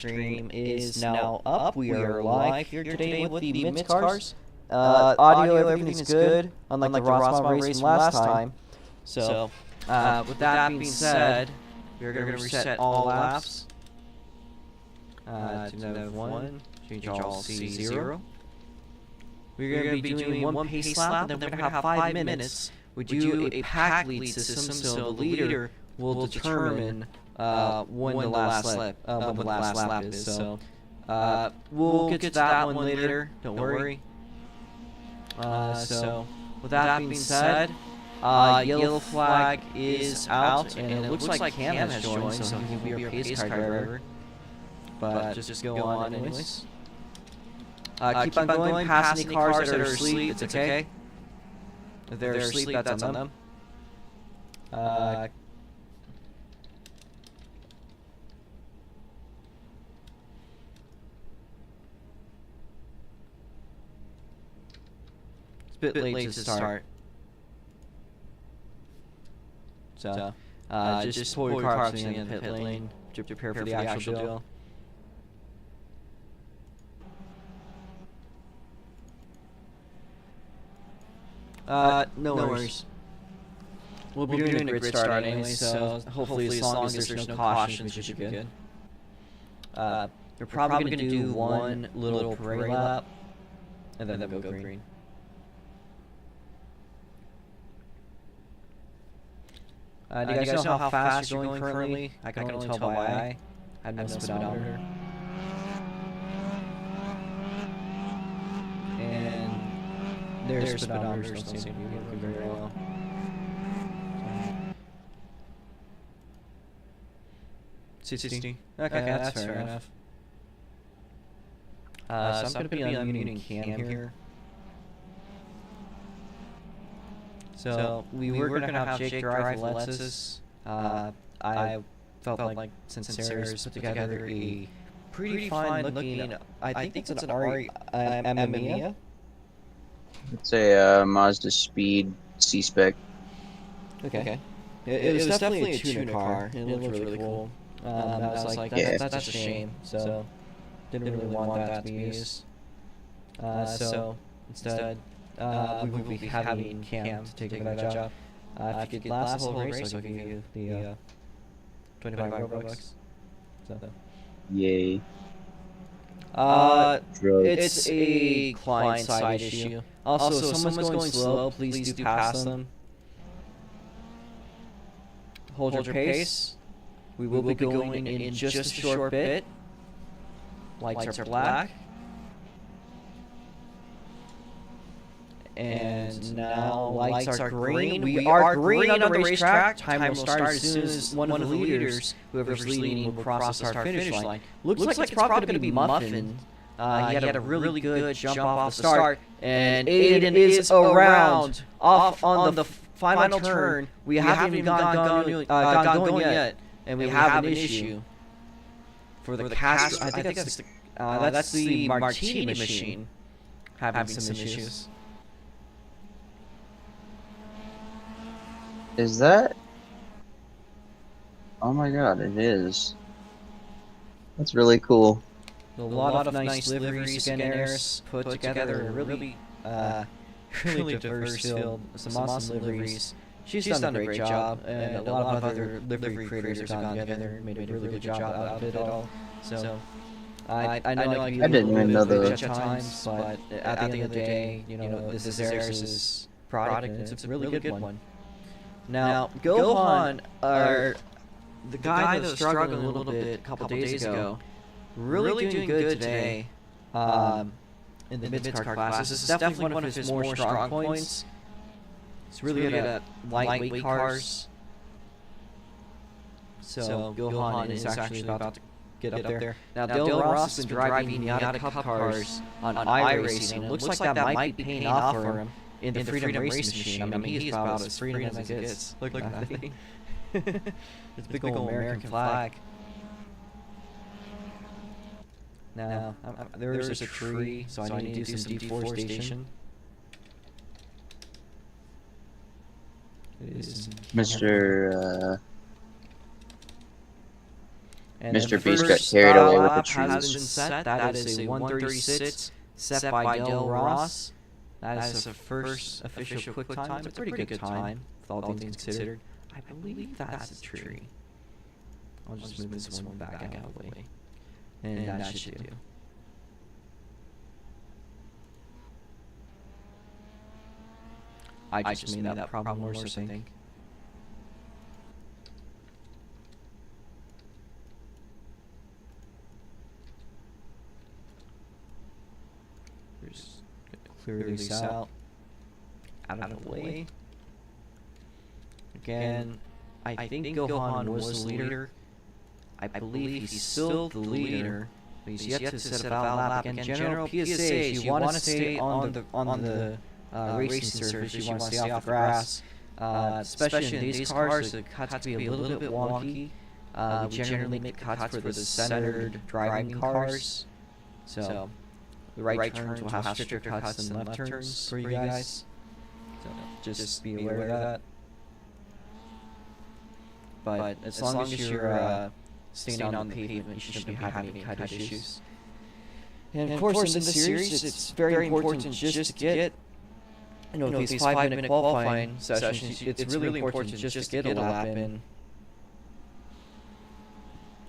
Stream is now up. We are live here today with the MITS cars. Audio, everything is good, unlike the Rossmont race from last time. So, with that being said, we're going to reset all laps. To nav 1, change all C0. We're going to be doing one pace lap, and then we're going to have 5 minutes. We do a pack lead system, so the leader will determine when the last lap is. So we'll get to that one later. Don't worry. So with that being said, yellow flag is out, and it looks like Cam has joined, so he will be our pace car driver. But just go on anyways. Keep on going past any cars that are asleep. It's okay. If they're asleep, that's on them. Bit late to start. So, just pull your car up to the end of the pit lane. Prepare for the actual deal. No worries. We'll be doing a grid start anyway, so hopefully as long as there's no cautions, we should be good. We're probably going to do one little parade lap, and then we'll go green. Do you guys know how fast you're going currently? I can only tell by eye. I have no speedometer. And their speedometers don't seem to be working very well. 60. Okay, that's fair enough. So I'm going to be unmuting Cam here. So we were going to have Jake drive Lexus. I felt like since Sarah's put together a pretty fine looking, I think it's an Mamiya. It's a Mazda Speed C-Spec. Okay. It was definitely a tuner car. It looked really cool. I was like, that's a shame. So didn't really want that to be used. So instead, we will be having Cam to take that job. If you could last the whole race, I'll give you the 25 Robux. So. Yay. It's a client side issue. Also, if someone's going slow, please do pass them. Hold your pace. We will be going in just a short bit. Lights are black. And now lights are green. We are green on the racetrack. Time will start as soon as one of the leaders, whoever's leading, will cross our finish line. Looks like it's probably going to be Muffin. He had a really good jump off the start, and Aiden is around off on the final turn. We haven't even gone going yet, and we have an issue for the Castro. I think that's the Martini machine having some issues. Is that? Oh my god, it is. That's really cool. A lot of nice liveries again, Eris put together a really diverse field. Some awesome liveries. She's done a great job, and a lot of other livery creators have gone together and made a really good job out of it all. So, I know I didn't even know the at times, but at the end of the day, this is Eris's product, and it's a really good one. Now, Gohan, the guy that was struggling a little bit a couple days ago, really doing good today in the MITS car class. This is definitely one of his more strong points. He's really good at lightweight cars. So Gohan is actually about to get up there. Now, Dylan Ross has been driving Miata Cup cars on iRacing, and it looks like that might be paying off for him in the Freedom Race Machine. I mean, he's about as freedom as it gets. Look at that thing. It's a big old American flag. Now, there's a tree, so I need to do some deforestation. Mr. And Mr. the Beast got first carried away with the lap trees. has been set. That is a 1:36 set by Del Ross. That is the first official quick time. It's a pretty good time, with all things considered. I believe that's a tree. I'll just move this one back out of the way. And that should do. I just made that problem worse, I think. Just clear these out of the way. Again, I think Gohan was the leader. I believe he's still the leader, but he's yet to set a valid lap. Again, general PSA, if you want to stay on the racing surface, you want to stay off the grass, especially in these cars, the cuts can be a little bit wonky. We generally make cuts for the centered driving cars, so the right turns will have stricter cuts than left turns for you guys. So just be aware of that. But as long as you're staying on the pavement, you shouldn't be having any cut issues. And of course, in this series, it's very important just to get, these 5-minute qualifying sessions. It's really important just to get a lap in.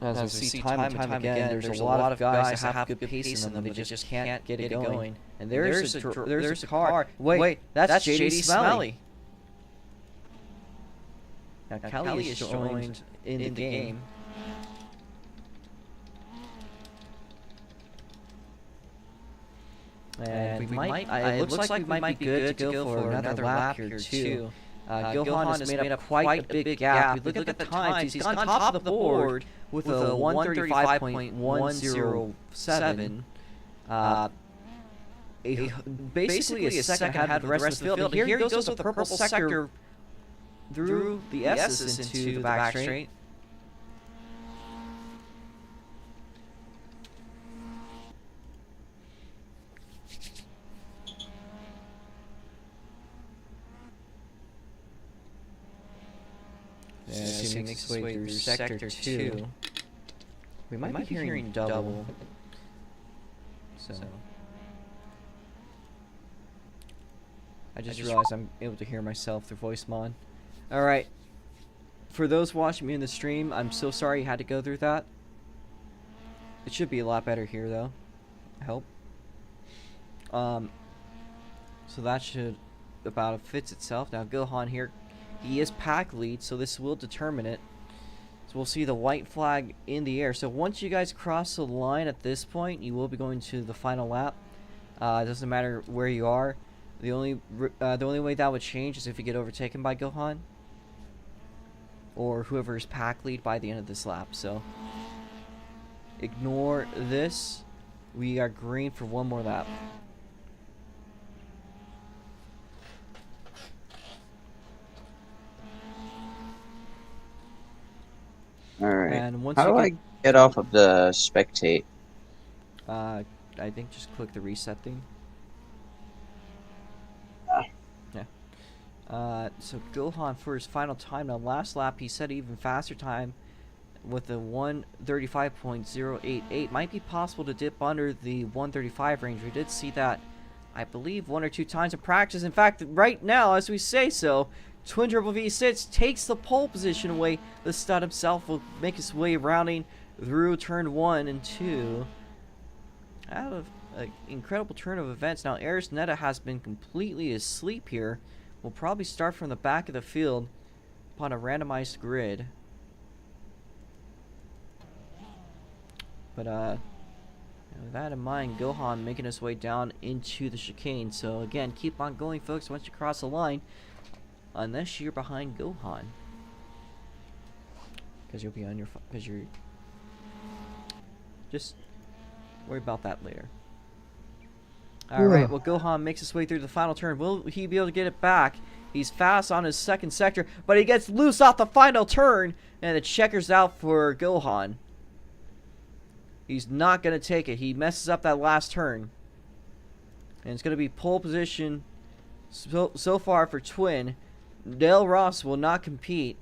As we see time and time again, there's a lot of guys that have good pace in them, they just can't get it going. And there's a car. Wait, that's JD Smelly. Now Kelly is joined in the game. And it looks like we might be good to go for another lap here too. Gohan has made up quite a big gap. We look at the times, he's on top of the board with a 1:35.107. Basically a second ahead of the rest of the field. Here he goes with the purple sector through the S's into the back straight. Yeah, as he makes his way through sector 2. We might be hearing double. So I just realized I'm able to hear myself through voice mod. Alright. For those watching me in the stream, I'm so sorry you had to go through that. It should be a lot better here though. I hope. So that should about fits itself. Now Gohan here, he is pack lead, so this will determine it. So we'll see the white flag in the air. So once you guys cross the line at this point, you will be going to the final lap. It doesn't matter where you are. The only way that would change is if you get overtaken by Gohan or whoever is pack lead by the end of this lap. So ignore this. We are green for one more lap. Alright. And once How do I get off of the spectate? I think just click the reset thing. Yeah. So Gohan for his final time. Now last lap he set an even faster time with a 1:35.088. Might be possible to dip under the 1:35 range. We did see that, I believe, 1 or 2 times in practice. In fact, right now, as we say so, Twin Turbo V6 takes the pole position away. The stud himself will make his way rounding through turn 1 and 2. Out of an incredible turn of events. Now, Aris Netta has been completely asleep here. We'll probably start from the back of the field upon a randomized grid. But, with that in mind, Gohan making his way down into the chicane. So, again, keep on going, folks, once you cross the line. Unless you're behind Gohan. Because you'll be on your... Because you're... Just worry about that later. Alright, well, Gohan makes his way through the final turn. Will he be able to get it back? He's fast on his second sector, but he gets loose off the final turn, and it checkers out for Gohan. He's not going to take it. He messes up that last turn. And it's going to be pole position so far for Twin. Del Ross will not compete.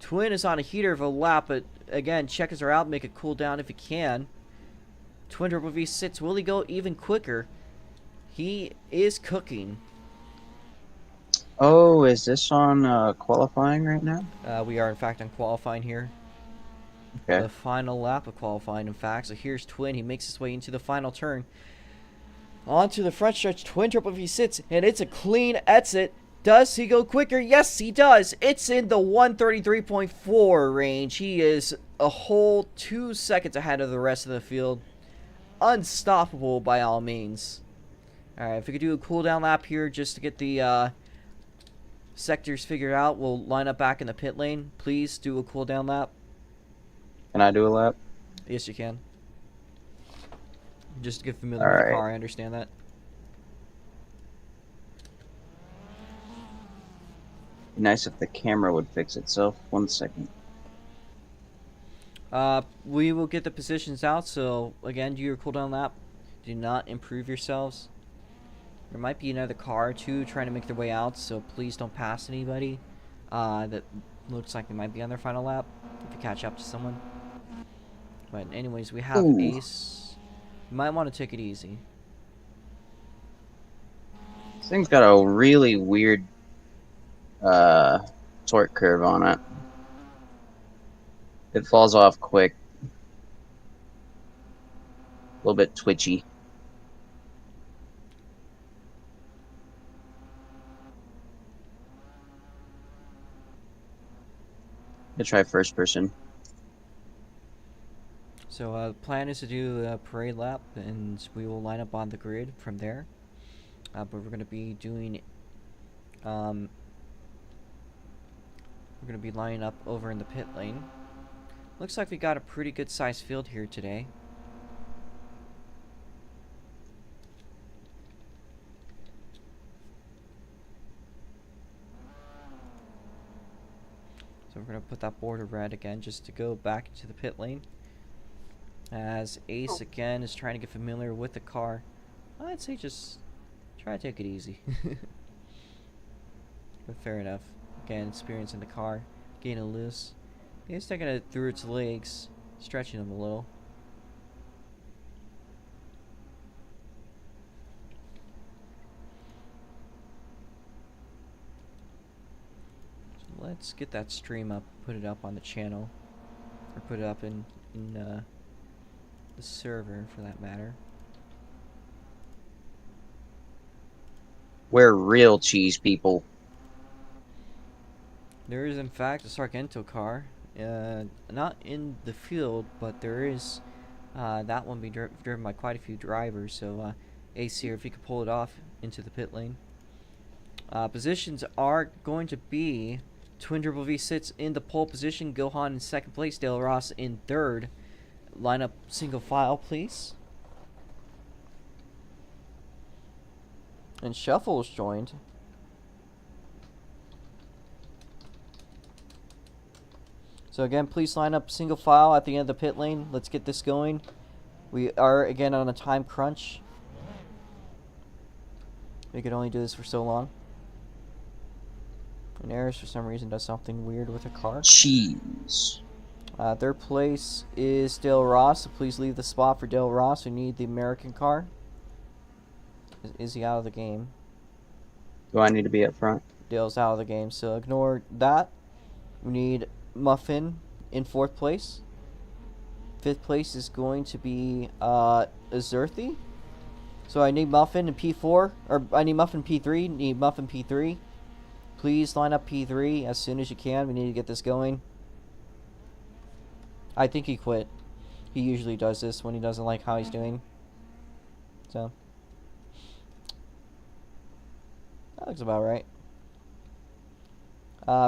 Twin is on a heater of a lap, but again, checkers are out. Make it cool down if you can. Twin Turbo V6. Will he go even quicker? He is cooking. Oh, is this on qualifying right now? We are, in fact, on qualifying here. Okay. The final lap of qualifying, in fact. So here's Twin. He makes his way into the final turn. Onto the front stretch. Twin Turbo V6. And it's a clean exit. Does he go quicker? Yes, he does. It's in the 133.4 range. He is a whole 2 seconds ahead of the rest of the field. Unstoppable by all means. Alright, if we could do a cooldown lap here just to get the sectors figured out, we'll line up back in the pit lane. Please do a cooldown lap. Can I do a lap? Yes, you can. Just to get familiar with the car, I understand that. Nice if the camera would fix itself. 1 second. We will get the positions out, so again, do your cooldown lap. Do not improve yourselves. There might be another car or two trying to make their way out, so please don't pass anybody that looks like they might be on their final lap if you catch up to someone. But anyways, we have Ace. You might want to take it easy. This thing's got a really weird torque curve on it. It falls off quick. A little bit twitchy. I'm gonna try first person. So the plan is to do a parade lap, and we will line up on the grid from there. But we're going to be doing, we're going to be lining up over in the pit lane. Looks like we got a pretty good sized field here today. So we're going to put that border red again just to go back into the pit lane. As Ace again is trying to get familiar with the car. I'd say just try to take it easy. But fair enough. Again, experiencing the car, getting it loose. He's taking it through its legs, stretching them a little. So let's get that stream up, put it up on the channel, or put it up in the server for that matter. We're real cheese people. There is in fact a Sargento car, not in the field, but there is that one being driven by quite a few drivers. So Ace here, if he could pull it off into the pit lane. Positions are going to be Twin Turbo V6 in the pole position, Gohan in second place, Dale Ross in third. Line up single file, please. And Shuffle is joined. So again, please line up single file at the end of the pit lane. Let's get this going. We are again on a time crunch. We could only do this for so long. And Eris, for some reason, does something weird with her car. Cheese. Third place is Dale Ross, so please leave the spot for Dale Ross. We need the American car. Is he out of the game? Do I need to be up front? Dale's out of the game, so ignore that. We need Muffin in fourth place. Fifth place is going to be Azurthi. So I need Muffin in P4, or I need Muffin P3. Need Muffin P3. Please line up P3 as soon as you can. We need to get this going. I think he quit. He usually does this when he doesn't like how he's doing. So that looks about right.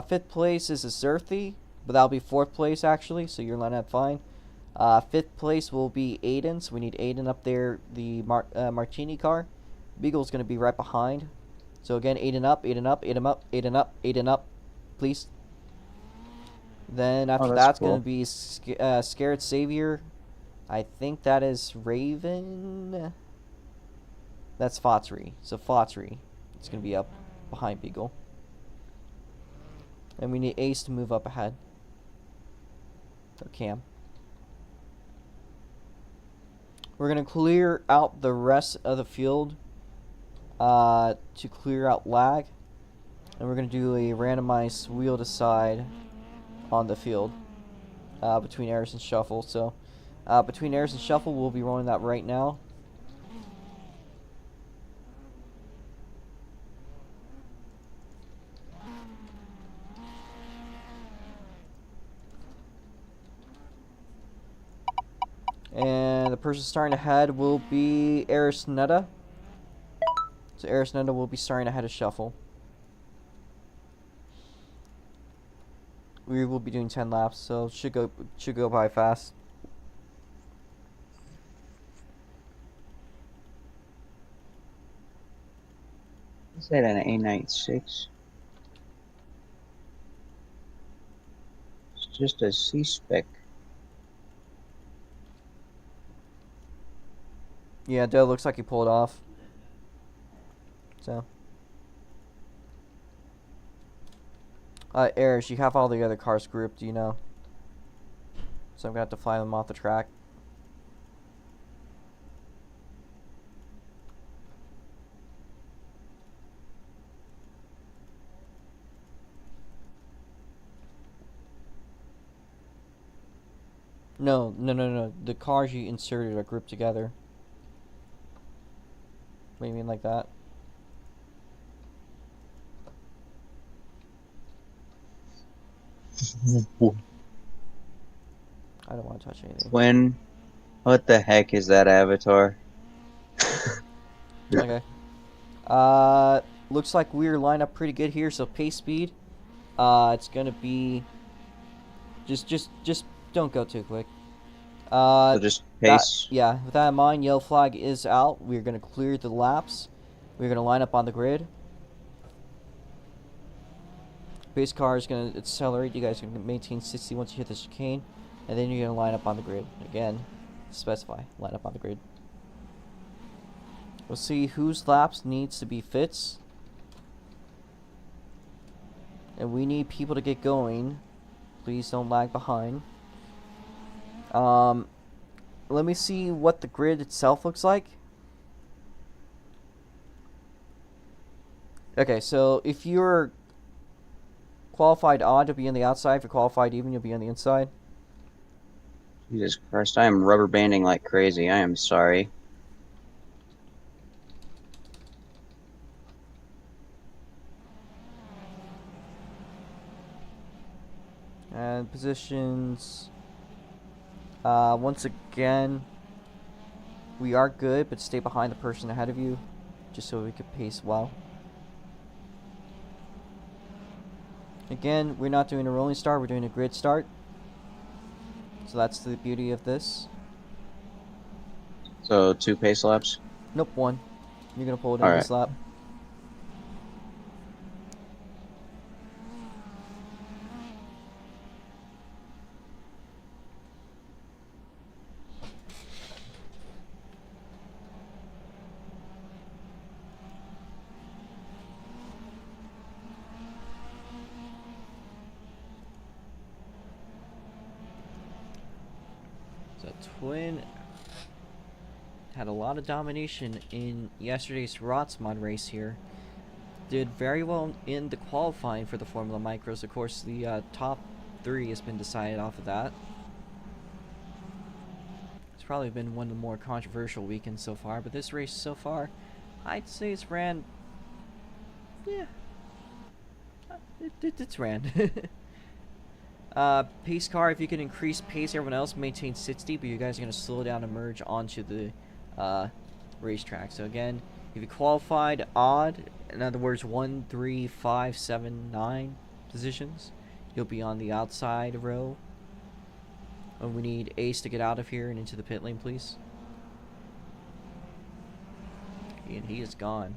Fifth place is Azurthi, but that'll be fourth place actually, so you're lining up fine. Fifth place will be Aiden, so we need Aiden up there, the Martini car. Beagle's going to be right behind. So again, Aiden up, Aiden up, Aiden up, Aiden up, Aiden up, please. Then after that's cool. Going to be Scared Savior. I think that is Raven. That's Fotsry. So Fotsry. It's going to be up behind Beagle. And we need Ace to move up ahead. Or Cam. We're going to clear out the rest of the field to clear out lag. And we're going to do a randomized wheel to side on the field between errors and shuffle. So between errors and shuffle, we'll be rolling that right now. And the person starting ahead will be Arisnetta. So Arisnetta will be starting ahead of shuffle. We will be doing 10 laps, so should go by fast. Is that an A96? It's just a C-spec. Yeah, Dale looks like he pulled off. So. Eris, you have all the other cars grouped, you know. So I'm going to have to fly them off the track. No. The cars you inserted are grouped together. What do you mean like that? I don't want to touch anything. What the heck is that avatar? Okay. Looks like we're lined up pretty good here. So pace speed, it's gonna be just don't go too quick. So just pace. With that in mind, yellow flag is out. We're gonna clear the laps. We're gonna line up on the grid. Pace car is gonna accelerate. You guys can maintain 60 once you hit the chicane, and then you're gonna line up on the grid again. Specify line up on the grid. We'll see whose laps needs to be fits. And we need people to get going. Please don't lag behind. Let me see what the grid itself looks like. Okay, so if you're qualified odd, you'll be on the outside. If you're qualified even, you'll be on the inside. Jesus Christ, I am rubber banding like crazy. I am sorry. And positions. Once again, we are good, but stay behind the person ahead of you, just so we can pace well. Again, we're not doing a rolling start, we're doing a grid start. So that's the beauty of this. So 2 pace laps? Nope, 1. You're gonna pull it in this lap. So Twin had a lot of domination in yesterday's Rotsmod race here. Did very well in the qualifying for the Formula Micros. Of course, the top 3 has been decided off of that. It's probably been one of the more controversial weekends so far, but this race so far, I'd say it's ran... Yeah. It's ran. Pace car, if you can increase pace, everyone else maintain 60, but you guys are going to slow down and merge onto the racetrack. So again, if you qualified odd, in other words 1, 3, 5, 7, 9 positions, you'll be on the outside row. And we need Ace to get out of here and into the pit lane, please. And he is gone.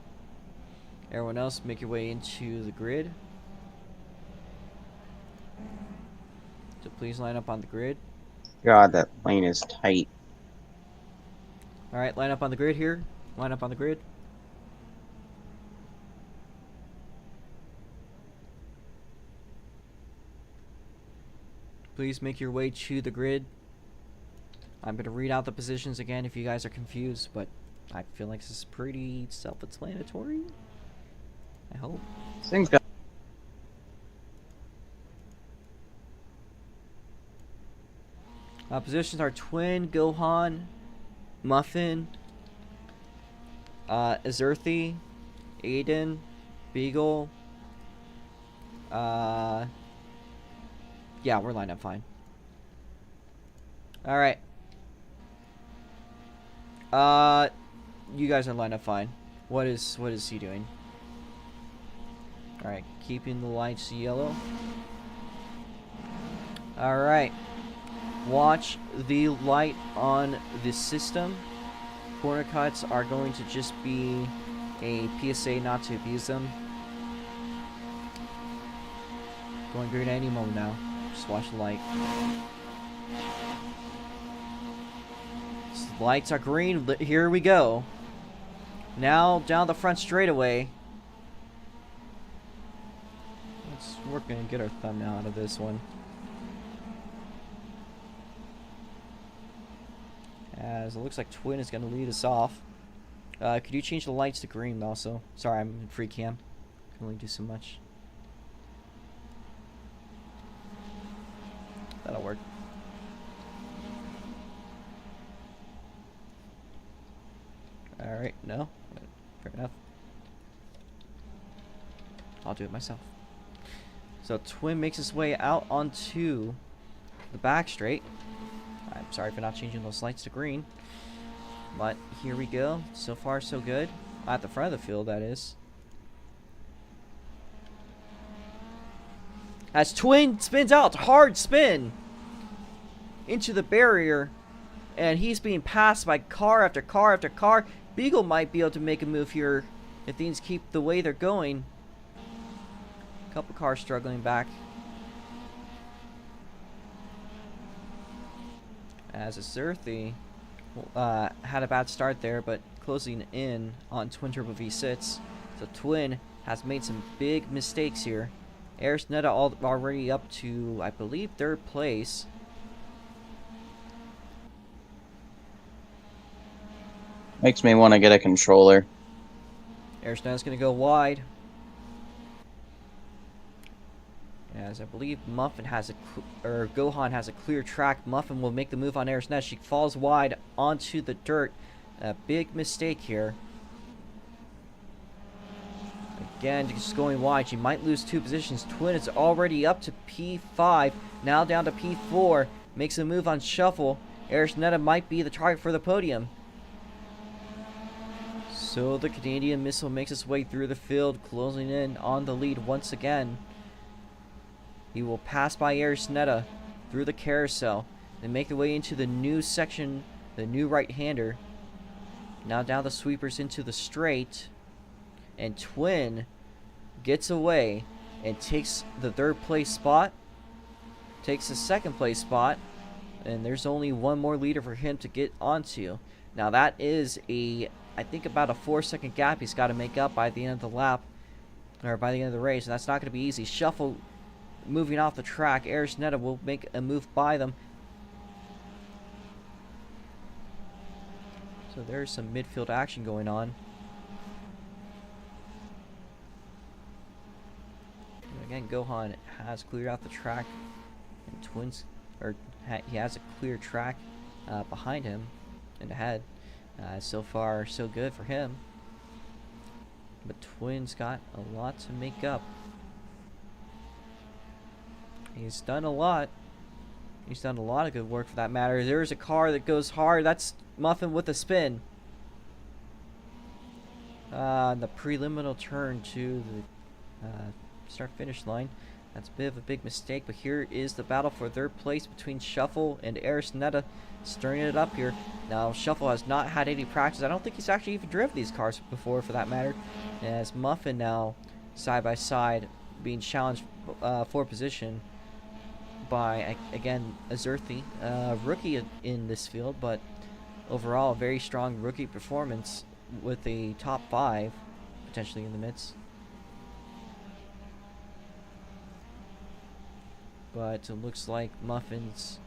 Everyone else, make your way into the grid. So please line up on the grid. God, that lane is tight. Alright, line up on the grid here. Line up on the grid. Please make your way to the grid. I'm going to read out the positions again if you guys are confused, but I feel like this is pretty self-explanatory. I hope. This thing's got. Positions are Twin, Gohan, Muffin, Azerthi, Aiden, Beagle. Yeah, we're lined up fine. Alright. You guys are lined up fine. What is he doing? Alright, keeping the lights yellow. Alright. Watch the light on the system. Corner cuts are going to just be a PSA not to abuse them. Going green any moment now. Just watch the light. Lights are green. Here we go. Now down the front straightaway. We're gonna get our thumbnail out of this one. As it looks like Twin is gonna lead us off. Could you change the lights to green also? Sorry, I'm in free cam. Can only do so much. That'll work. Alright, no? Fair enough. I'll do it myself. So Twin makes his way out onto the back straight. I'm sorry for not changing those lights to green. But here we go. So far, so good. At the front of the field, that is. As Twin spins out, hard spin into the barrier. And he's being passed by car after car after car. Beagle might be able to make a move here if things keep the way they're going. A couple cars struggling back. As Azerthi had a bad start there, but closing in on Twin Turbo V6. So Twin has made some big mistakes here. Aris Netta already up to, I believe, 3rd place. Makes me want to get a controller. Aris Netta's going to go wide. As I believe Muffin has Gohan has a clear track. Muffin will make the move on Aris Netta. She falls wide onto the dirt. A big mistake here. Again, just going wide. She might lose 2 positions. Twin is already up to P5. Now down to P4. Makes a move on Shuffle. Aris Netta might be the target for the podium. So the Canadian Missile makes its way through the field, closing in on the lead once again. He will pass by Aris Netta through the carousel and make the way into the new section, the new right-hander. Now down the sweepers into the straight. And Twin gets away and takes the 3rd place spot. Takes the 2nd place spot. And there's only one more leader for him to get onto. Now that is I think about a 4-second gap he's got to make up by the end of the lap. Or by the end of the race. And that's not going to be easy. Shuffle moving off the track. Aris Netta will make a move by them. So there's some midfield action going on. And again, Gohan has cleared out the track. And Twins, he has a clear track behind him and ahead. So far, so good for him. But Twins got a lot to make up. He's done a lot. He's done a lot of good work for that matter. There's a car that goes hard. That's Muffin with a spin. The preliminary turn to the start-finish line. That's a bit of a big mistake, but here is the battle for 3rd place between Shuffle and Aris Netta, stirring it up here. Now, Shuffle has not had any practice. I don't think he's actually even driven these cars before, for that matter. As Muffin now, side by side, being challenged for position by, again, Azerthi, rookie in this field, but overall a very strong rookie performance with a top 5 potentially in the MITS. but it looks like Muffins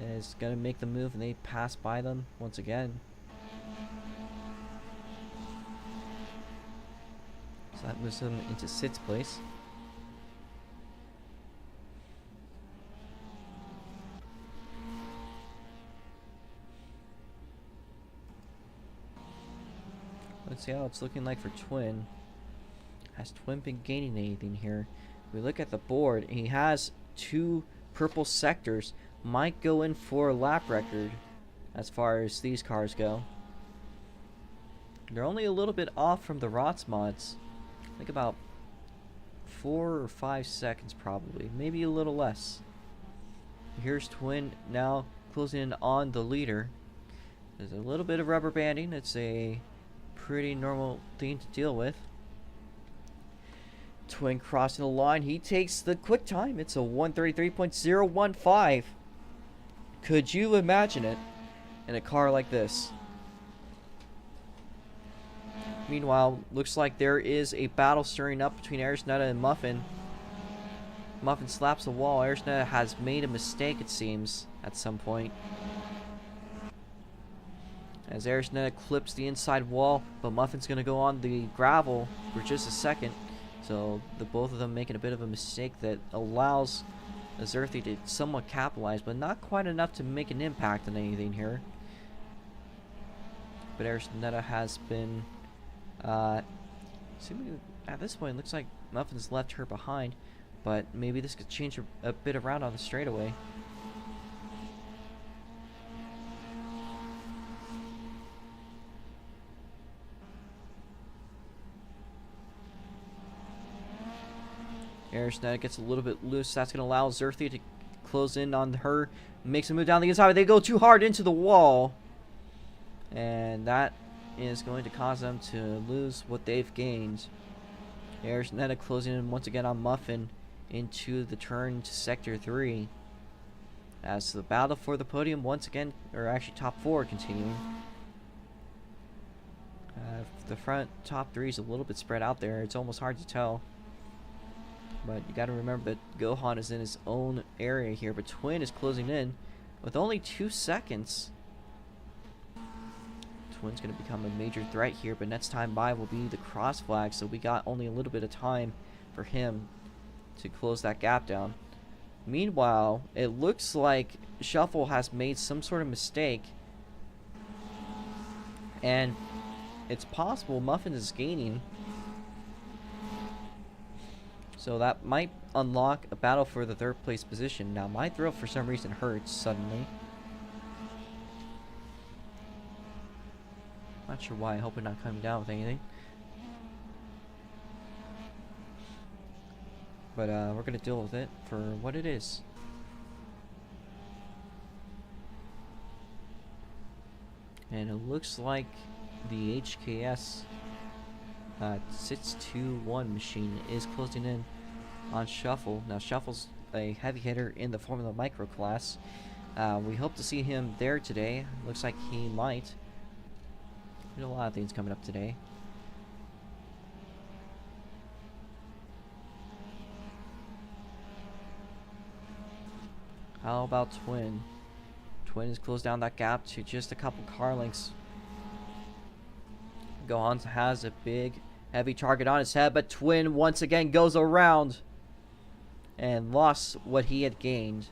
is going to make the move, and they pass by them once again. So that moves them into 6th place. Let's see how it's looking like for Twin. Has Twin been gaining anything here? If we look at the board, he has 2 purple sectors. Might go in for a lap record as far as these cars go. They're only a little bit off from the ROTS mods. I think about 4 or 5 seconds probably. Maybe a little less. Here's Twin now closing in on the leader. There's a little bit of rubber banding. It's a pretty normal thing to deal with. Twin crossing the line. He takes the quick time. It's a 1:33.015. Could you imagine it in a car like this? Meanwhile, looks like there is a battle stirring up between Arisneta and Muffin. Muffin slaps the wall. Arisneta has made a mistake, it seems, at some point. As Arisneta clips the inside wall, but Muffin's going to go on the gravel for just a second. So the both of them making a bit of a mistake that allows Azerthi to somewhat capitalize, but not quite enough to make an impact on anything here. But Arisneta has been... seemingly at this point, it looks like Muffin's left her behind, but maybe this could change a bit around on the straightaway. Arisneta gets a little bit loose. That's going to allow Azerthi to close in on her. Makes a move down the inside. They go too hard into the wall. And that is going to cause them to lose what they've gained. Arisneta closing in once again on Muffin into the turn to Sector 3. As the battle for the podium once again, or actually top 4 continuing. The front top 3 is a little bit spread out there. It's almost hard to tell. But you got to remember that Gohan is in his own area here. But Twin is closing in with only 2 seconds. Twin's going to become a major threat here. But next time by will be the cross flag. So we got only a little bit of time for him to close that gap down. Meanwhile, it looks like Shuffle has made some sort of mistake. And it's possible Muffin is gaining. So that might unlock a battle for the 3rd place position. Now my throat for some reason hurts suddenly. Not sure why. I hope I'm not coming down with anything. But we're going to deal with it for what it is. And it looks like the HKS 621 machine is closing in on Shuffle. Now Shuffle's a heavy hitter in the Formula Micro class. We hope to see him there today. Looks like he might. There's a lot of things coming up today. How about Twin? Twin has closed down that gap to just a couple car lengths. Gohan has a big, heavy target on his head, but Twin once again goes around and lost what he had gained.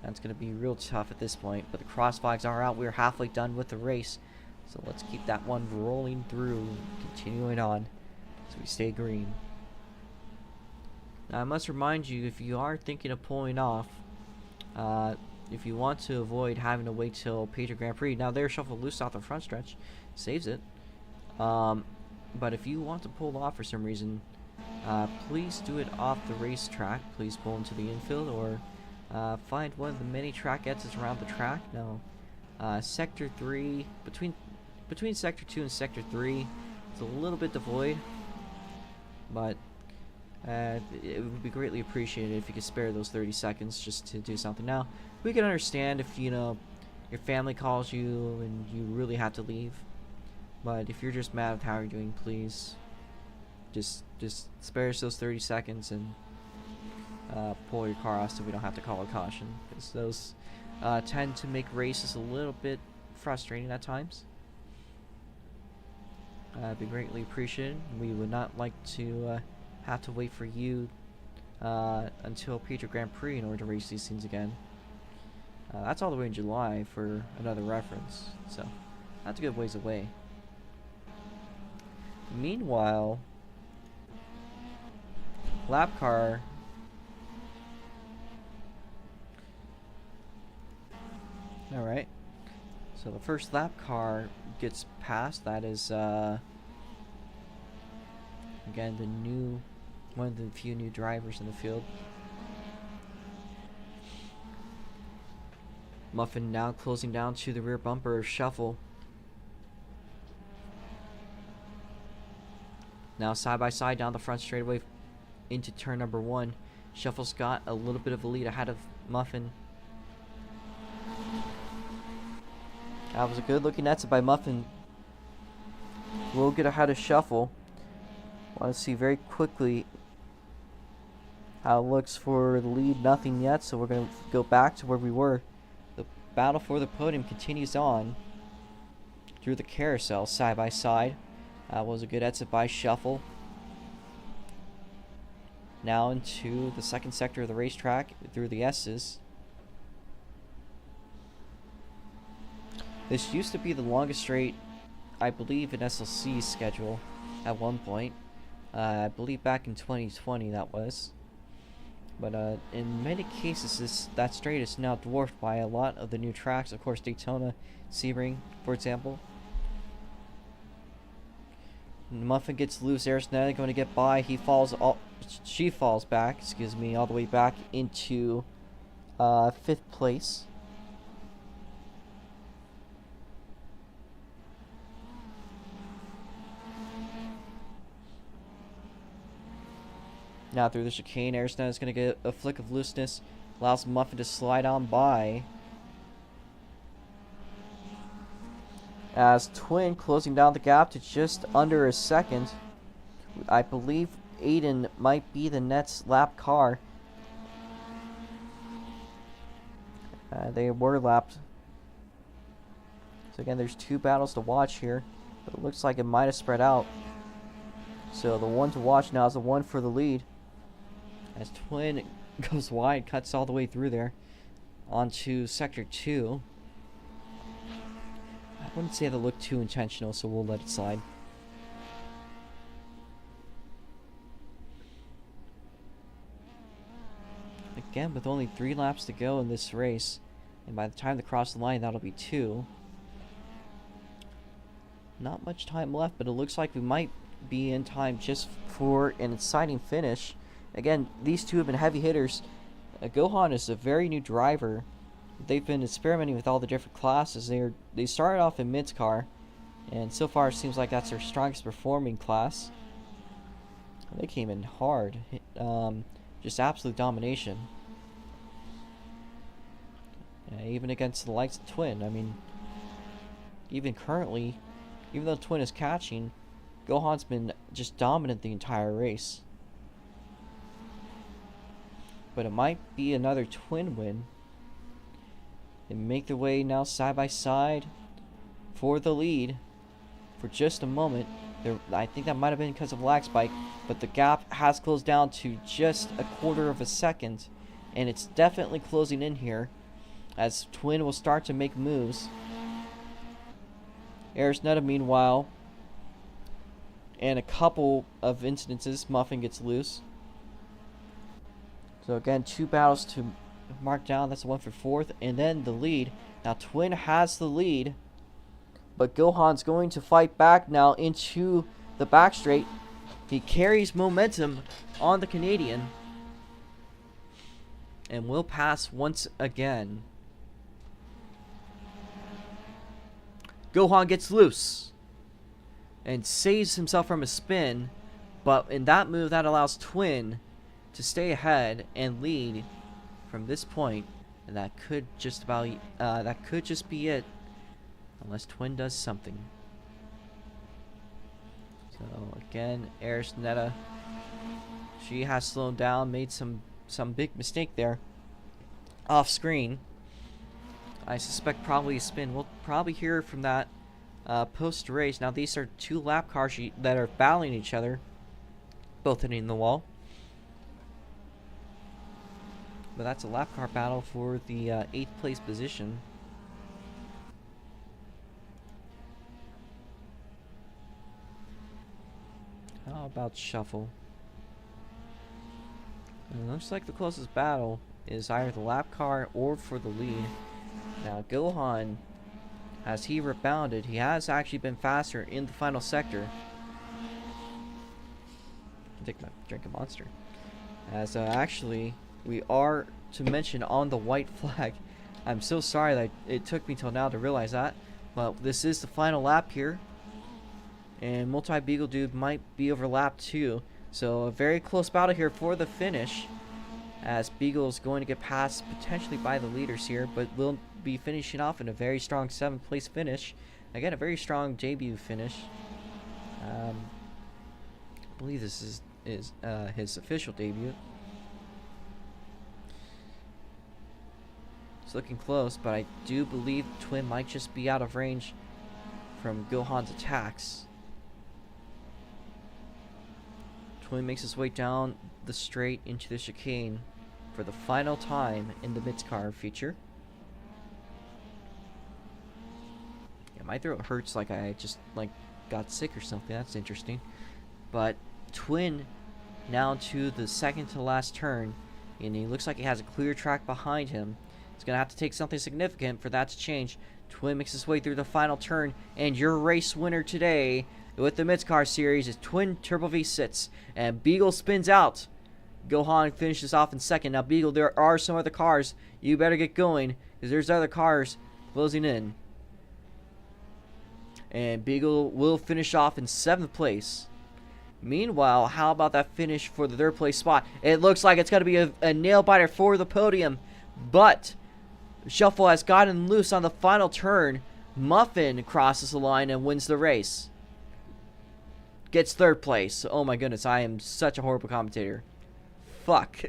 That's going to be real tough at this point, but the cross flags are out. We're halfway done with the race, so let's keep that one rolling through, continuing on as we stay green. Now, I must remind you, if you are thinking of pulling off, if you want to avoid having to wait till Pedro Grand Prix, now there's Shuffle loose off the front stretch, saves it. But if you want to pull off for some reason, please do it off the racetrack. Please pull into the infield or find one of the many track exits around the track. Now, Sector 3, between Sector 2 and Sector 3, it's a little bit devoid, but it would be greatly appreciated if you could spare those 30 seconds just to do something. Now, we can understand if, you know, your family calls you and you really have to leave. But if you're just mad at how you're doing, please just spare us those 30 seconds and pull your car off so we don't have to call a caution, because those tend to make races a little bit frustrating at times. Be greatly appreciated. We would not like to have to wait for you until Pedro Grand Prix in order to race these things again. That's all the way in July for another reference, so that's a good ways away. Meanwhile, lap car. Alright. So the first lap car gets passed. That is, again, one of the few new drivers in the field. Muffin now closing down to the rear bumper of Shuffle. Now side by side down the front straightaway into turn number 1. Shuffle's got a little bit of a lead ahead of Muffin. That was a good looking exit by Muffin. We'll get ahead of Shuffle. Want to see very quickly how it looks for the lead. Nothing yet, so we're going to go back to where we were. The battle for the podium continues on through the carousel side by side. That was a good exit by Shuffle. Now into the second sector of the racetrack through the S's. This used to be the longest straight, I believe, in SLC's schedule at one point. I believe back in 2020 that was. But in many cases, that straight is now dwarfed by a lot of the new tracks. Of course, Daytona, Sebring, for example. Muffin gets loose. Arisnetta going to get by. She falls back. Excuse me, all the way back into 5th place. Now through the chicane, Arisnetta is going to get a flick of looseness. Allows Muffin to slide on by. As Twin closing down the gap to just under a second. I believe Aiden might be the next lap car. They were lapped. So again, there's 2 battles to watch here. But it looks like it might have spread out. So the one to watch now is the one for the lead. As Twin goes wide, cuts all the way through there. Onto Sector 2. I wouldn't say that looked too intentional, so we'll let it slide. Again, with only 3 laps to go in this race, and by the time they cross the line, that'll be 2. Not much time left, but it looks like we might be in time just for an exciting finish. Again, these two have been heavy hitters. Gohan is a very new driver. They've been experimenting with all the different classes. They started off in MITS car, and so far it seems like that's their strongest performing class. They came in hard, just absolute domination. Even against the likes of Twin. I mean, even currently, even though Twin is catching, Gohan's been just dominant the entire race. But it might be another Twin win. They make their way now side by side for the lead for just a moment. I think that might have been because of lag spike, but the gap has closed down to just a quarter of a second, and it's definitely closing in here as Twin will start to make moves. Arisnetta, meanwhile, and a couple of incidences, Muffin gets loose. So again, 2 battles to mark down. That's the one for 4th, and then the lead. Now Twin has the lead, but Gohan's going to fight back now into the back straight. He carries momentum on the Canadian and will pass once again. Gohan gets loose and saves himself from a spin, but in that move that allows Twin to stay ahead and lead from this point, and that could just be it, unless Twin does something. So again, Arisnetta, she has slowed down, made some some big mistake there. Off screen. I suspect probably a spin. We'll probably hear from that post race. Now these are two lap cars that are battling each other, both hitting the wall. But that's a lap car battle for the 8th place position. How about shuffle? It looks like the closest battle is either the lap car or for the lead. Now Gohan, as he rebounded, he has actually been faster in the final sector. I'll take my drink of Monster. As actually, we are to mention on the white flag. I'm so sorry that it took me till now to realize that. But this is the final lap here. And Multi-Beagle Dude might be overlapped too. So a very close battle here for the finish. As Beagle is going to get passed potentially by the leaders here. But will be finishing off in a very strong 7th place finish. Again, a very strong debut finish. I believe this is his official debut. It's looking close, but I do believe Twin might just be out of range from Gohan's attacks. Twin makes his way down the straight into the chicane for the final time in the MITS car feature. Yeah, my throat hurts like I just got sick or something. That's interesting. But Twin now to the second to last turn, and he looks like he has a clear track behind him. He's gonna have to take something significant for that to change. Twin makes his way through the final turn, and your race winner today with the MITS car series is Twin Turbo V6, and Beagle spins out. Gohan finishes off in second. Now Beagle, there are some other cars. You better get going, because there's other cars closing in. And Beagle will finish off in 7th place. Meanwhile, how about that finish for the 3rd place spot? It looks like it's going to be a nail biter for the podium, but Shuffle has gotten loose on the final turn. Muffin crosses the line and wins the race. Gets 3rd place. Oh my goodness, I am such a horrible commentator. Fuck.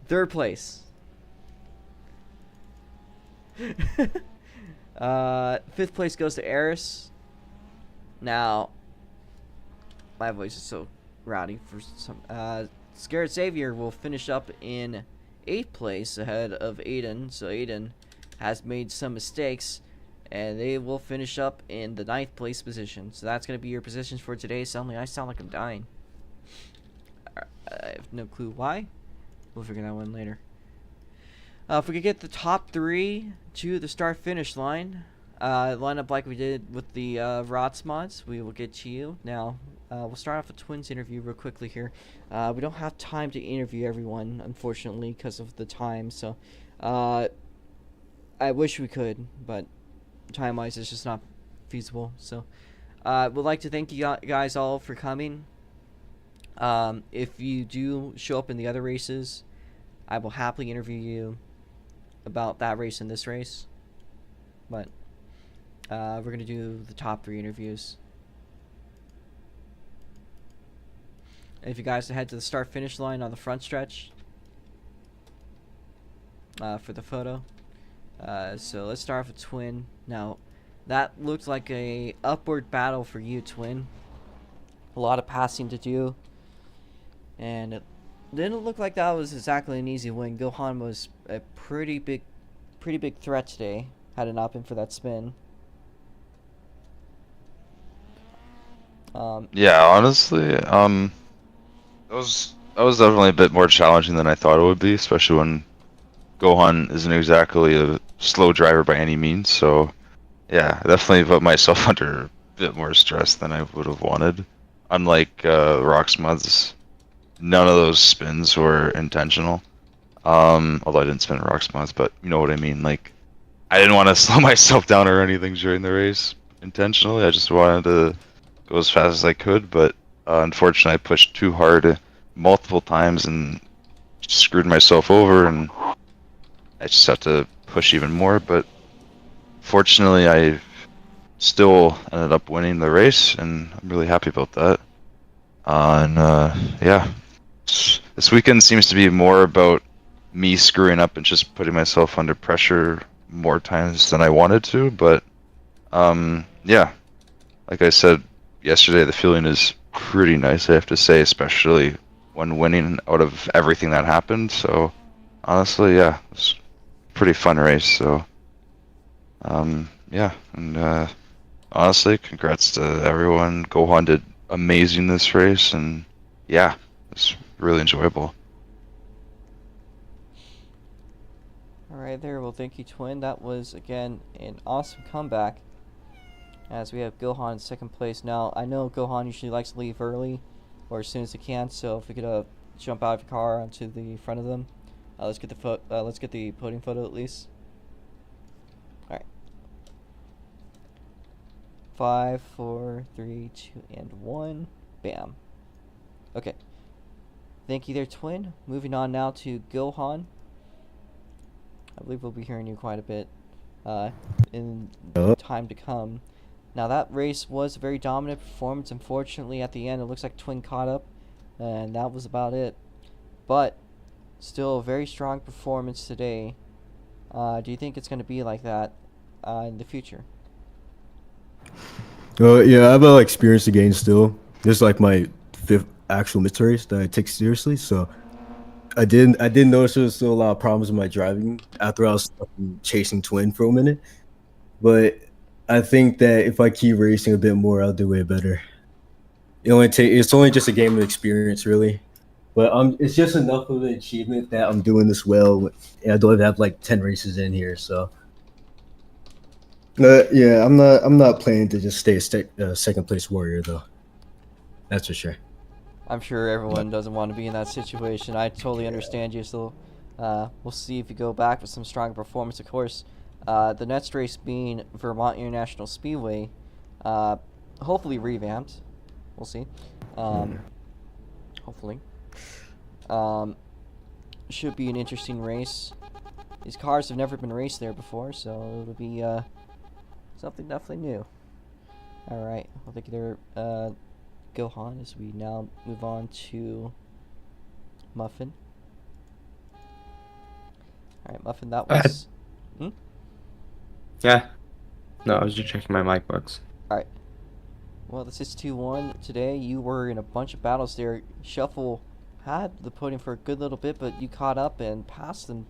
3rd place. 5th place goes to Eris. Now, my voice is so rowdy for some. Scared Xavier will finish up in 8th place ahead of Aiden. So Aiden has made some mistakes, and they will finish up in the 9th place position. So that's going to be your positions for today. Suddenly I sound like I'm dying. I have no clue why. We'll figure that one later. If we could get the top 3 to the start finish line, line up like we did with the Rots mods, we will get to you. Now, we'll start off a Twins interview real quickly here. We don't have time to interview everyone, unfortunately, because of the time. So, I wish we could, but time-wise, it's just not feasible. So, we'd like to thank you guys all for coming. If you do show up in the other races, I will happily interview you about that race and this race. But, we're going to do the top 3 interviews. If you guys head to the start-finish line on the front stretch for the photo. So let's start off with Twin. Now, that looked like a upward battle for you, Twin. A lot of passing to do. And it didn't look like that was exactly an easy win. Gohan was a pretty big threat today, had it not been for that spin. Yeah, honestly, that was definitely a bit more challenging than I thought it would be, especially when Gohan isn't exactly a slow driver by any means. So, yeah, I definitely put myself under a bit more stress than I would have wanted. Unlike Rocksmud's, none of those spins were intentional. Although I didn't spin Rocksmud's, but you know what I mean. Like, I didn't want to slow myself down or anything during the race intentionally. I just wanted to go as fast as I could, but unfortunately I pushed too hard multiple times and screwed myself over, and I just had to push even more. But fortunately I still ended up winning the race, and I'm really happy about that. Yeah, this weekend seems to be more about me screwing up and just putting myself under pressure more times than I wanted to. But yeah, like I said yesterday, the feeling is pretty nice, I have to say, especially when winning out of everything that happened. So honestly, yeah, it was a pretty fun race. So yeah, and honestly, congrats to everyone. Gohan did amazing this race, and yeah, it's really enjoyable. All right, there. Well, thank you, Twin. That was again an awesome comeback. As we have Gohan in second place now. I know Gohan usually likes to leave early, or as soon as he can. So if we could jump out of your car onto the front of them, let's get the podium photo at least. All right. 5, 4, 3, 2, and 1. Bam. Okay. Thank you there, Twin. Moving on now to Gohan. I believe we'll be hearing you quite a bit in time to come. Now, that race was a very dominant performance. Unfortunately, at the end, it looks like Twin caught up, and that was about it. But still a very strong performance today. Do you think it's going to be like that in the future? Yeah, I have experience to gain still. This is like my 5th actual MITS race that I take seriously. So I did notice there was still a lot of problems with my driving after I was stuck in chasing Twin for a minute. But I think that if I keep racing a bit more, I'll do way better. It's only just a game of experience, really. But it's just enough of an achievement that I'm doing this well. And I don't even have like 10 races in here, so. Yeah, I'm not planning to just stay a second place warrior though. That's for sure. I'm sure everyone doesn't want to be in that situation. I totally understand you. So we'll see if you go back with some stronger performance. Of course, the next race being Vermont International Speedway, hopefully revamped. We'll see. Hopefully. Should be an interesting race. These cars have never been raced there before, so it'll be something definitely new. Alright, well, thank you there, Gohan, as we now move on to Muffin. Alright, Muffin, that was... Yeah. No, I was just checking my mic box. Alright. Well, this is 2-1 today. You were in a bunch of battles there. Shuffle had the podium for a good little bit, but you caught up and passed them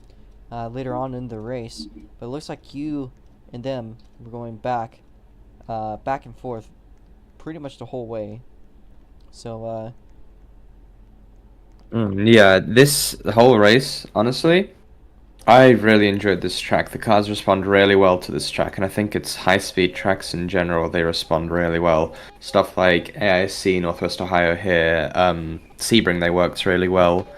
later on in the race. But it looks like you and them were going back and forth pretty much the whole way. So, yeah, this whole race, honestly, I really enjoyed this track. The cars respond really well to this track, and I think it's high-speed tracks in general, they respond really well. Stuff like AIC, Northwest Ohio here, Sebring, they worked really well.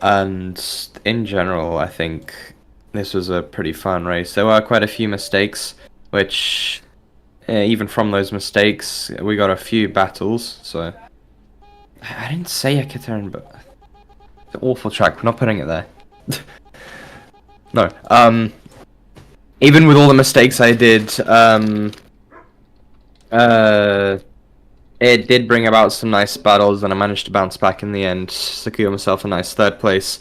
And in general, I think this was a pretty fun race. There were quite a few mistakes, which, even from those mistakes, we got a few battles, so... I didn't say Ekaterin, but... It's an awful track, we're not putting it there. No, even with all the mistakes I did, it did bring about some nice battles, and I managed to bounce back in the end, secure myself a nice 3rd place.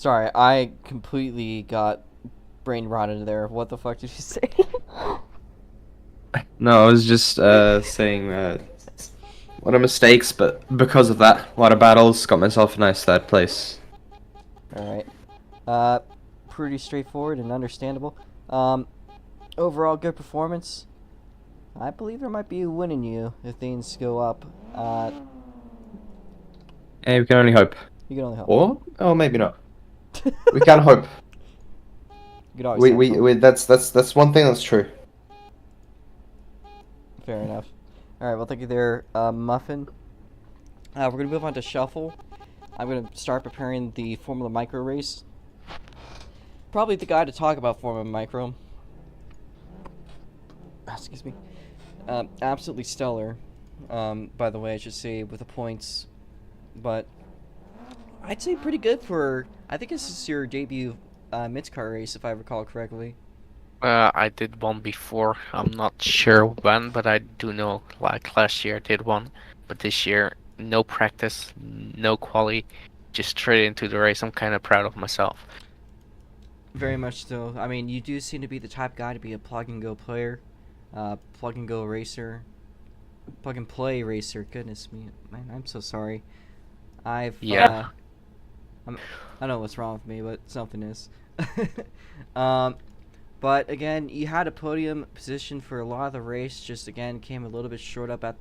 sorry, I completely got brain rotted there. What the fuck did you say? No, I was just saying a lot of mistakes, but because of that, a lot of battles, got myself a nice 3rd place. Alright. Pretty straightforward and understandable. Overall, good performance. I believe there might be a win in you if things go up. Hey, we can only hope. You can only hope. Or? Oh, maybe not. We can hope. You could always hope. That's one thing that's true. Fair enough. Alright, well, thank you there, Muffin. We're going to move on to Shuffle. I'm going to start preparing the Formula Micro race. Probably the guy to talk about Formula Micro. Excuse me. Absolutely stellar, by the way, I should say, with the points. But I'd say pretty good for... I think this is your debut MITS car race, if I recall correctly. I did one before. I'm not sure when, but I do know like last year I did one. But this year, no practice, no quali, just straight into the race. I'm kind of proud of myself. Very much so. I mean, you do seem to be the type guy to be a plug and go player, plug and go racer, plug and play racer. Goodness me, man, I'm so sorry. Yeah. I don't know what's wrong with me, but something is. um, but again, you had a podium position for a lot of the race. Just again, came a little bit short up at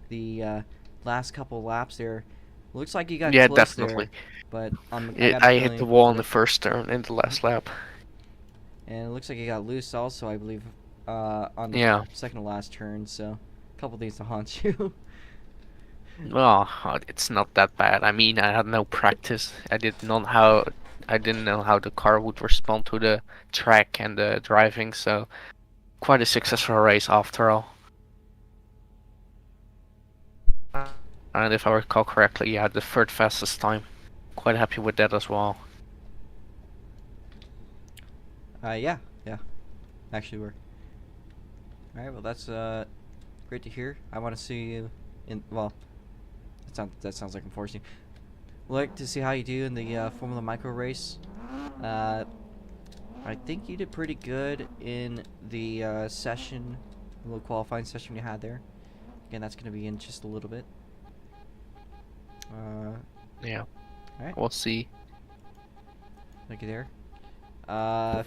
the last couple laps there. Looks like you got Yeah, close definitely. there, but I got a I hit the feeling wall in the first turn in the last lap. and it looks like you got loose also, I believe, on the Yeah. second to last turn. So, a couple things to haunt you. Well, it's not that bad. I mean, I had no practice. I didn't know how the car would respond to the track and the driving, so quite a successful race after all. And if I recall correctly, I had the third fastest time. Quite happy with that as well. Yeah, actually were. All right, well that's great to hear. I want to see you in. Well, that sounds like I'm forcing you. Like to see how you do in the Formula Micro race. I think you did pretty good in the session, little qualifying session you had there. Again, that's going to be in just a little bit. Yeah. Alright. We'll see. Look at there.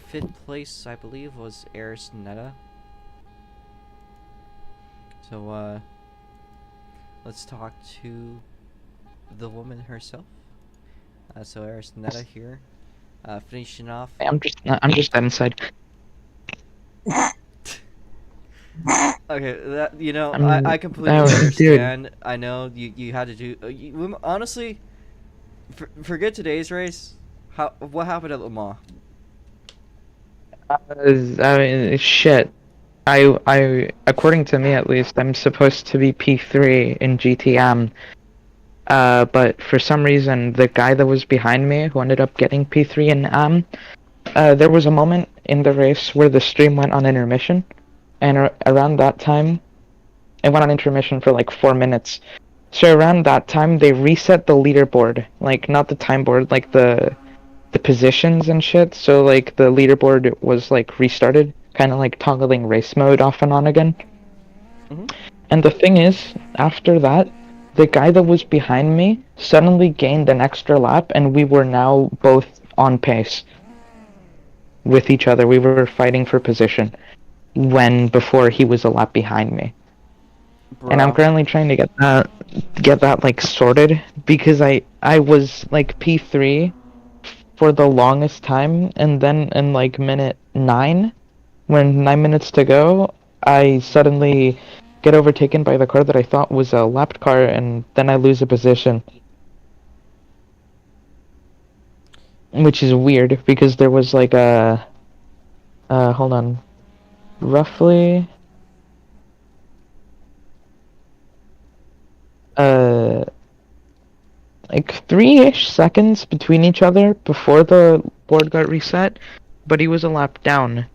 Fifth place, I believe, was Eris Netta. So, let's talk to the woman herself. So Eris Netta here, finishing off. I'm just dead inside. Okay, that I'm- I completely oh, dude. understand. I know you had to do. Honestly, forget today's race. What happened at Le Mans? I mean, shit. According to me at least, I'm supposed to be P3 in GTM. But for some reason, the guy that was behind me, who ended up getting P3 in there was a moment in the race where the stream went on intermission, and around that time, it went on intermission for like 4 minutes. So around that time, they reset the leaderboard, like not the time board, like the positions and shit. So like the leaderboard was like restarted, kind of like toggling race mode off and on again. Mhm. And the thing is, after that, the guy that was behind me suddenly gained an extra lap, and we were now both on pace with each other. We were fighting for position when before he was a lap behind me. And I'm Bruh. currently trying to get that like sorted, because I was like P3 for the longest time, and then in like minute 9, when 9 minutes to go, I suddenly get overtaken by the car that I thought was a lapped car, and then I lose a position. Which is weird, because there was like a hold on, roughly like 3-ish seconds between each other before the board got reset, but he was a lap down.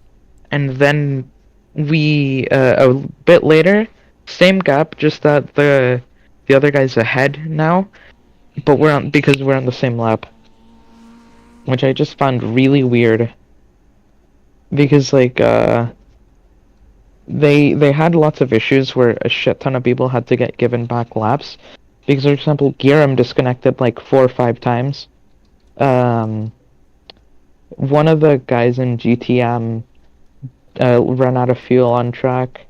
And then we a bit later, same gap, just that the other guy's ahead now, but because we're on the same lap, which I just found really weird, because like they had lots of issues where a shit ton of people had to get given back laps. Because, for example, Giram disconnected like 4 or 5 times. One of the guys in GTM ran out of fuel on track,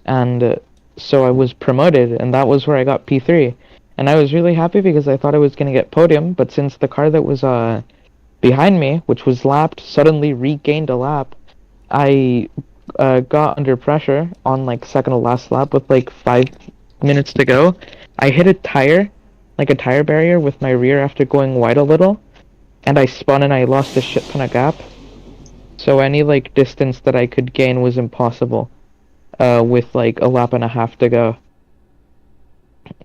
and so I was promoted, and that was where I got P3. And I was really happy because I thought I was going to get podium, but since the car that was behind me, which was lapped, suddenly regained a lap, I got under pressure on like second to last lap with like 5 minutes to go. I hit a tire, like a tire barrier with my rear after going wide a little, and I spun and I lost a shit ton of gap. So any like distance that I could gain was impossible, with like a lap and a half to go.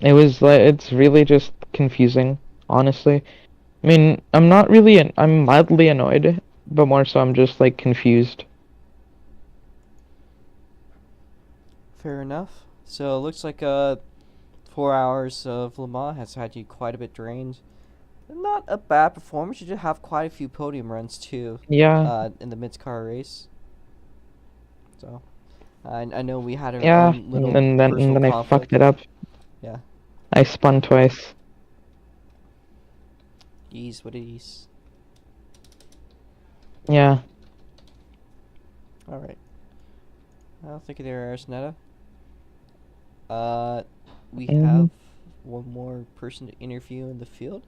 It's really just confusing, honestly. I mean, I'm mildly annoyed, but more so I'm just like confused. Fair enough. So it looks like 4 hours of Le Mans has had you quite a bit drained. Not a bad performance. You did have quite a few podium runs too. Yeah, In the MITS car race. So I know we had our yeah, own little and then personal I conflict. fucked it up. Yeah. I spun twice. Ease, what it is. Yeah. All right. Well, thank you there, Arsnetta. We Mhm. have one more person to interview in the field.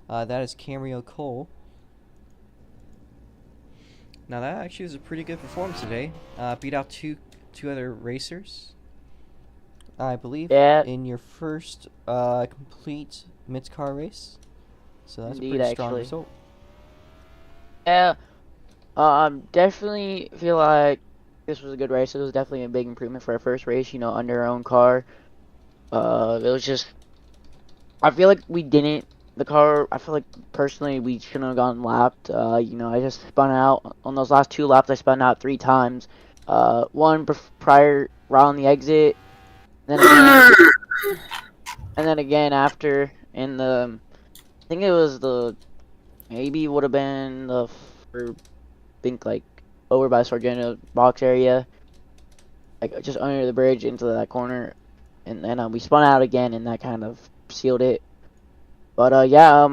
That is Camrio Cole. Now that actually was a pretty good performance today. Beat out two other racers. I believe Yeah. in your first complete MITS car race. So that's Indeed, a pretty strong actually. result. Yeah. Definitely feel like this was a good race. It was definitely a big improvement for our first race, under our own car. It was just, I feel like we didn't, the car, I feel like personally we shouldn't have gone lapped. I just spun out, on those last 2 laps I spun out 3 times. One prior, right on the exit, then again, and then again after, in the, I think it was maybe would have been think like over by Sargento box area, like just under the bridge into that corner, and then we spun out again, and that kind of sealed it. But yeah,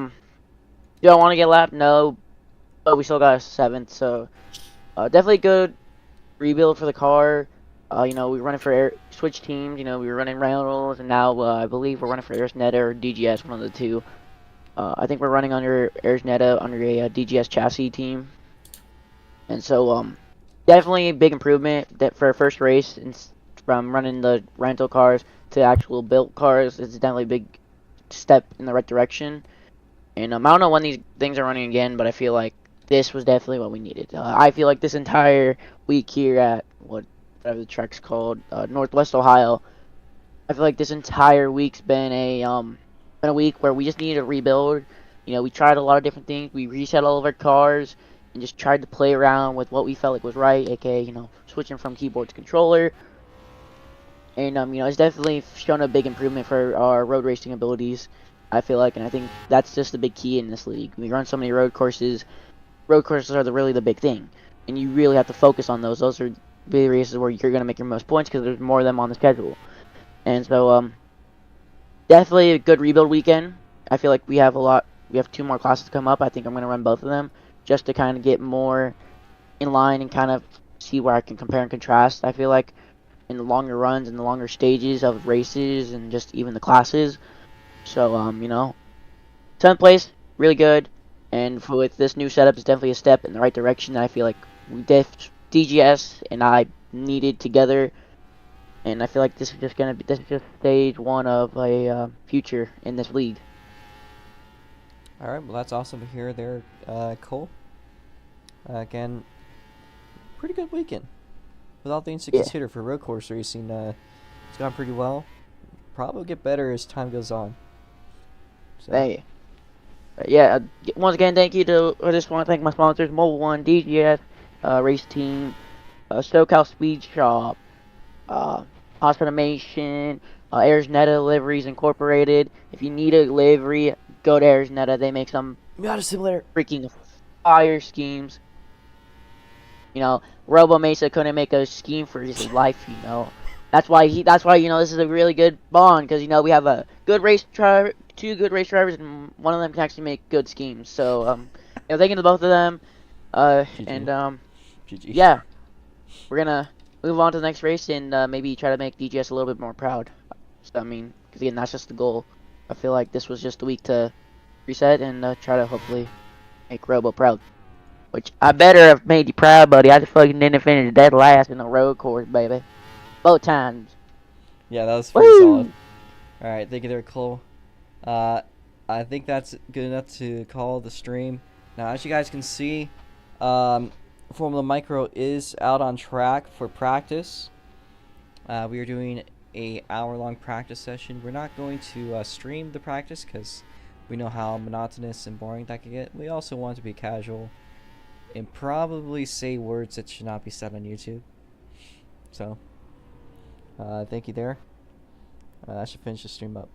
do I want to get lapped? No, but we still got a 7th, so definitely good rebuild for the car. We were running for switch teams. We were running Reynolds, and now I believe we're running for Arisneta or DGS, one of the two. I think we're running under Arisneta under a DGS chassis team. And so, definitely a big improvement that for our first race, from running the rental cars to actual built cars. It's definitely a big step in the right direction. And I don't know when these things are running again, but I feel like this was definitely what we needed. I feel like this entire week here at whatever the track's called, Northwest Ohio, I feel like this entire week's been a week where we just needed to rebuild. We tried a lot of different things. We reset all of our cars and just tried to play around with what we felt like was right, aka switching from keyboard to controller. And it's definitely shown a big improvement for our road racing abilities. I feel like, and I think that's just the big key in this league. We run so many road courses. Road courses are really the big thing, and you really have to focus on those. Those are the races where you're going to make your most points because there's more of them on the schedule. And so, definitely a good rebuild weekend. I feel like we have 2 more classes come up. I think I'm going to run both of them just to kind of get more in line and kind of see where I can compare and contrast. I feel like in the longer runs and the longer stages of races and just even the classes. So, 7th place, really good. And with this new setup, it's definitely a step in the right direction. I feel like DGS and I needed together. And I feel like this is just stage 1 of a future in this league. All right, well that's awesome to hear there, Cole. Again, pretty good weekend. With all things to consider for road course racing, it's gone pretty well. Probably will get better as time goes on. So. Thank you. Yeah, once again, thank you I just want to thank my sponsors, Mobile One, DGS, Race Team, SoCal Speed Shop, Hospitamation, Arisneta Liveries Incorporated. If you need a livery, go to Arisneta. They make some freaking fire schemes. Robo Mesa couldn't make a scheme for his life. That's why this is a really good bond, because we have a good race driver, 2 good race drivers, and one of them can actually make good schemes. So thank you to both of them. And yeah, we're gonna move on to the next race and maybe try to make DGS a little bit more proud. So because again, that's just the goal. I feel like this was just a week to reset and try to hopefully make Robo proud. Which I better have made you proud, buddy. I just fucking didn't finish dead last in the road course, baby. Both times. Yeah, that was pretty solid. All right, thank you there, Cole. I think that's good enough to call the stream. Now, as you guys can see, Formula Micro is out on track for practice. We are doing a hour-long practice session. We're not going to stream the practice because we know how monotonous and boring that can get. We also want to be casual and probably say words that should not be said on YouTube. So, Thank you there. That should finish the stream up.